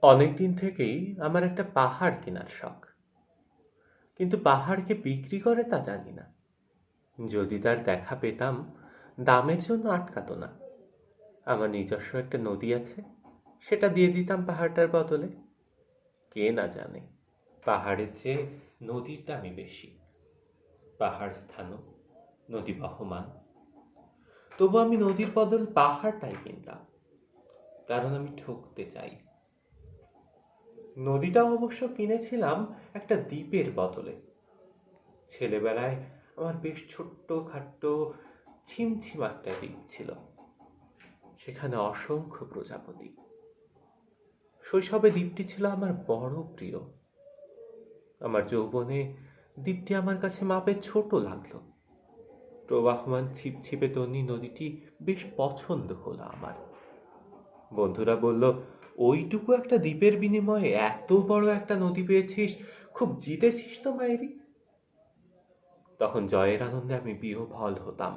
অনেকদিন থেকেই আমার একটা পাহাড় কেনার শখ, কিন্তু পাহাড়কে বিক্রি করে তা জানি না। যদি তার দেখা পেতাম, দামের জন্য আটকাতো না। আমার নিজস্ব একটা নদী আছে, সেটা দিয়ে দিতাম পাহাড়টার বদলে। কে না জানে, পাহাড়ের চেয়ে নদীর দামই বেশি। পাহাড় স্থানও, নদী বহমান। তবু আমি নদীর বদল পাহাড়টাই কিনতাম, কারণ আমি ঠকতে চাই। নদীটাও অবশ্য কিনেছিলাম একটা দ্বীপের বদলে। ছেলেবেলায় আমার বেশ ছোট্ট খাট্ট ছিমছিম একটা দ্বীপ ছিল, সেখানে অসংখ্য প্রজাপতি। শৈশবে দ্বীপটি ছিল আমার বড় প্রিয়। আমার যৌবনে দ্বীপটি আমার কাছে মাপে ছোট লাগলো। প্রবাহমান ছিপছিপে তন্নি নদীটি বেশ পছন্দ হলো আমার। বন্ধুরা বলল, ওইটুকু একটা দ্বীপের বিনিময়ে এত বড় একটা নদী পেয়েছিস, খুব জিতেছিস তো মায়েরি। তখন জয়ের আনন্দে আমি বিহ্বল হতাম।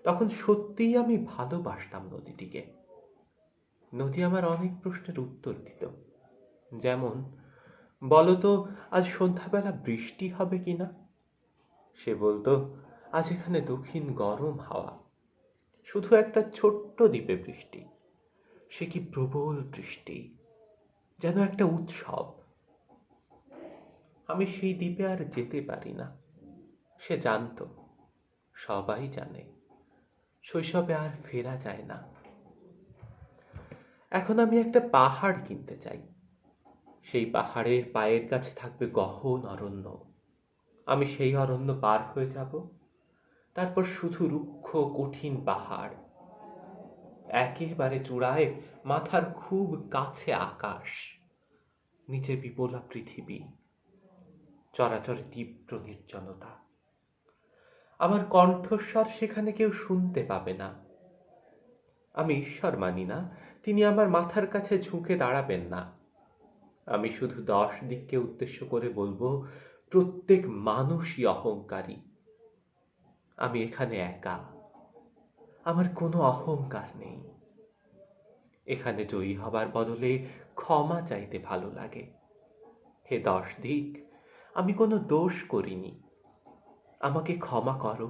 তখন সত্যিই আমি ভালোবাসতাম নদীটিকে। নদী আমার অনেক প্রশ্নের উত্তর দিত। যেমন, বলতো আজ সন্ধ্যাবেলা বৃষ্টি হবে কিনা। সে বলতো, আজ এখানে দক্ষিণ গরম হাওয়া। শুধু একটা ছোট্ট দ্বীপে বৃষ্টি, সে কি প্রবল বৃষ্টি, যেন একটা উৎসব। আমি সেই দ্বীপে আর যেতে পারি না। সে জানতো, সবাই জানে, শৈশবে আর ফেরা যায় না। এখন আমি একটা পাহাড় কিনতে চাই। সেই পাহাড়ের পায়ের কাছে থাকবে গহন অরণ্য। আমি সেই অরণ্য পার হয়ে যাব, তারপর শুধু রুক্ষ কঠিন পাহাড়। একেবারে চূড়ায় মাথার খুব কাছে আকাশ, নিচে বিপুলা পৃথিবী, চরাচরে তীব্র নির্জনতা। আমার কণ্ঠস্বর সেখানে কেউ শুনতে পাবে না। আমি ঈশ্বর মানি না, তিনি আমার মাথার কাছে ঝুঁকে দাঁড়াবেন না। আমি শুধু 10 দিককে উদ্দেশ্য করে বলবো, প্রত্যেক মানুষই অহংকারী। আমি এখানে একা, আমার কোনো অহংকার নেই। এখানে জয়ী হবার বদলে ক্ষমা চাইতে ভালো লাগে। হে 10 দিক, আমি কোনো দোষ করিনি, আমাকে ক্ষমা করো।